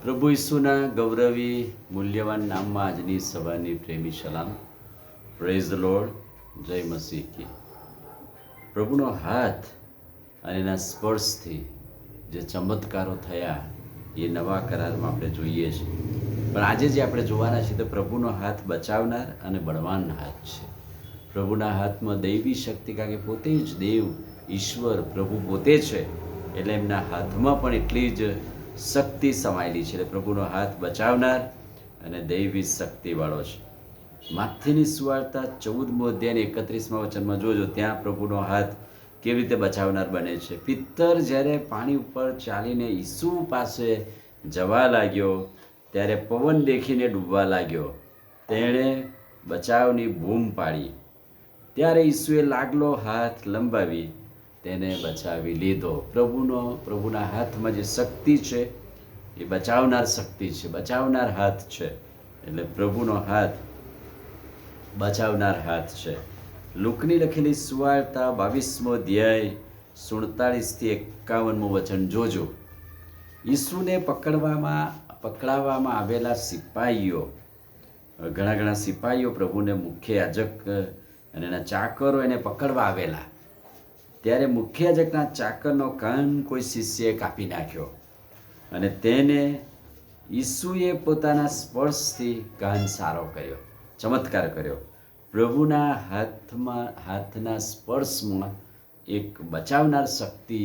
પ્રભુ ઈસુના ગૌરવી મૂલ્યવાન નામમાં આજની સભાની પ્રેમી સલામ. Praise the lord. જય મસીહ કી. પ્રભુનો હાથ અને એના સ્પર્શથી જે ચમત્કારો થયા એ નવા કરારમાં આપણે જોઈએ છીએ. પણ આજે જે આપણે જોવાના છીએ તો પ્રભુનો હાથ બચાવનાર અને બળવાન હાથ છે. પ્રભુના હાથમાં દૈવી શક્તિ, કારણ કે પોતે જ દેવ, ઈશ્વર, પ્રભુ પોતે છે, એટલે એમના હાથમાં પણ એટલી જ શક્તિ સમાયેલી છે. એટલે પ્રભુનો હાથ બચાવનાર અને દૈવી શક્તિવાળો છે. માથેની સુવાર્તા 14મો અધ્યાય 31મા વચનમાં જોજો, ત્યાં પ્રભુનો હાથ કેવી રીતે બચાવનાર બને છે. પિત્તર જ્યારે પાણી ઉપર ચાલીને ઈસુ પાસે જવા લાગ્યો ત્યારે પવન દેખીને ડૂબવા લાગ્યો. તેણે બચાવની બૂમ પાડી. ત્યારે ઈસુએ લાગલો હાથ લંબાવી તેને બચાવી લીધો. પ્રભુના હાથમાં જે શક્તિ છે એ બચાવનાર શક્તિ છે, બચાવનાર હાથ છે. એટલે પ્રભુનો હાથ બચાવનાર હાથ છે. લુકની લખેલી સુવાર્તા 22મો અધ્યાય 47-51 વચન જોજો. ઈસુને પકડાવવામાં આવેલા સિપાહીઓ, ઘણા સિપાહીઓ પ્રભુને મુખ્ય યાજક અને એના ચાકરો એને પકડવા આવેલા. ત્યારે મુખ્ય યાજકના ચાકરનો કાન કોઈ શિષ્યએ કાપી નાખ્યો અને તેને ઈસુએ પોતાના સ્પર્શથી કાન સારો કર્યો, ચમત્કાર કર્યો. પ્રભુના હાથના સ્પર્શમાં એક બચાવનાર શક્તિ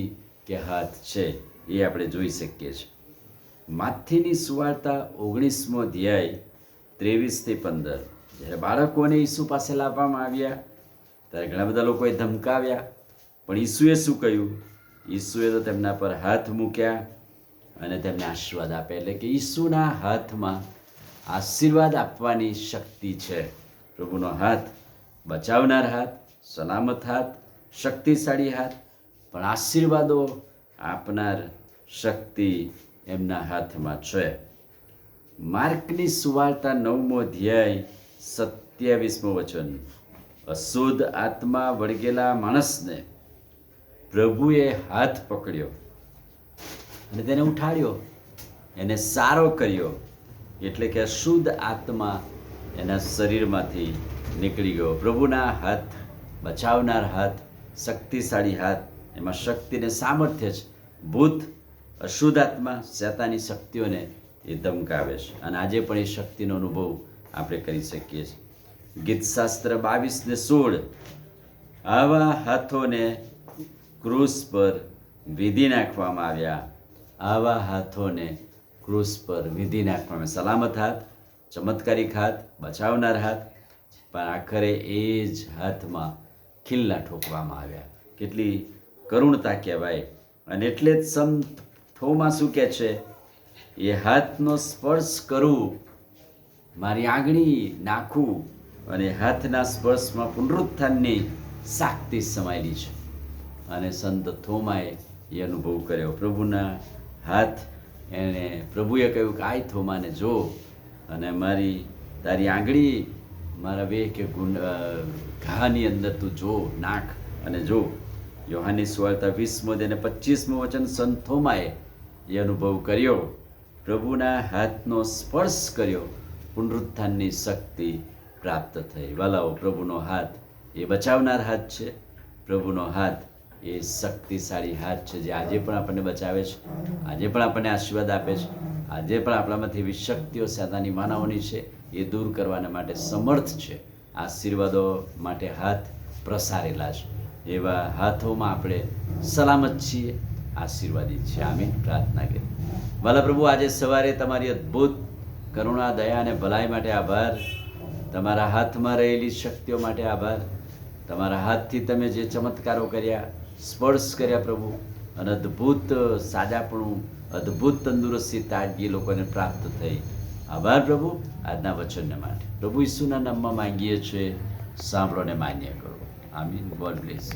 કે હાથ છે, એ આપણે જોઈ શકીએ છીએ. માથીની સુવાર્તા 19મો અધ્યાય 23-15. જ્યારે બાળકોને ઈસુ પાસે લાવવામાં આવ્યા ત્યારે ઘણા બધા લોકોએ ધમકાવ્યા, પણ ઈસુએ શું કહ્યું? ઈસુએ તો તેમના પર હાથ મૂક્યા અને તેમને આશીર્વાદ આપ્યા. એટલે કે ઈસુના હાથમાં આશીર્વાદ આપવાની શક્તિ છે. પ્રભુનો હાથ બચાવનાર હાથ, સલામત હાથ, શક્તિશાળી હાથ, પણ આશીર્વાદો આપનાર શક્તિ એમના હાથમાં છે. માર્કની સુવાર્તા 9મો અધ્યાય 27મો વચન. અશુદ્ધ આત્મા વળગેલા માણસને પ્રભુએ હાથ પકડ્યો અને તેને ઉઠાડ્યો, એને સારો કર્યો. એટલે કે અશુદ્ધ આત્મા એના શરીરમાંથી નીકળી ગયો. પ્રભુના હાથ બચાવનાર હાથ, શક્તિશાળી હાથ, એમાં શક્તિને સામર્થ્ય છે. ભૂત, અશુદ્ધ આત્મા, શૈતાની શક્તિઓને એ ધમકાવે છે અને આજે પણ એ શક્તિનો અનુભવ આપણે કરી શકીએ છીએ. ગીતશાસ્ત્ર 22:16. આવા હાથોને ક્રૂસ પર વિધી નાખવામાં આવ્યા. આવા હાથોને ક્રૂસ પર વિધી નાખવામાં. સલામત હાથ, ચમત્કારિક હાથ, બચાવનાર હાથ, પણ આખરે એ જ હાથમાં ખિલ્લા ઠોકવામાં આવ્યા. કેટલી કરુણતા કહેવાય. અને એટલે જ સંત થોમા શું કહે છે? એ હાથનો સ્પર્શ કરું, મારી આંગળી નાખું અને હાથના સ્પર્શમાં પુનરુત્થાનની શક્તિ સમાયેલી છે. અને સંત થોમાએ એ અનુભવ કર્યો. પ્રભુના હાથ, એને પ્રભુએ કહ્યું કે આય થોમાને જો અને તારી આંગળી મારા વેહ કે ઘાની અંદર તું જો, નાખ અને જો. યોહાનની સુવાર્તા 20મો અને 25મો વચન. સંત થોમાએ એ અનુભવ કર્યો, પ્રભુના હાથનો સ્પર્શ કર્યો, પુનરુત્થાનની શક્તિ પ્રાપ્ત થઈ. વાલાઓ, પ્રભુનો હાથ એ બચાવનાર હાથ છે. પ્રભુનો હાથ એ શક્તિશાળી હાથ છે, જે આજે પણ આપણને બચાવે છે, આજે પણ આપણને આશીર્વાદ આપે છે, આજે પણ આપણામાંથી એવી શક્તિઓ શૈતાની માનવોની છે એ દૂર કરવાના માટે સમર્થ છે. આશીર્વાદો માટે હાથ પ્રસારેલા છે. એવા હાથોમાં આપણે સલામત છીએ, આશીર્વાદિત છીએ. આમીન. પ્રાર્થના કરીએ. વાલા પ્રભુ, આજે સવારે તમારી અદ્ભુત કરુણા, દયા અને ભલાઈ માટે આભાર. તમારા હાથમાં રહેલી શક્તિઓ માટે આભાર. તમારા હાથથી તમે જે ચમત્કારો કર્યા, સ્પર્શ કર્યા પ્રભુ, અને અદ્ભુત સાજાપણું, અદ્ભુત તંદુરસ્તી, તાજગી લોકોને પ્રાપ્ત થઈ. આભાર પ્રભુ આજના વચનને માટે. પ્રભુ ઈસુના નામમાં માંગીએ છીએ, સાંભળો ને માન્ય કરો. આમીન. God bless.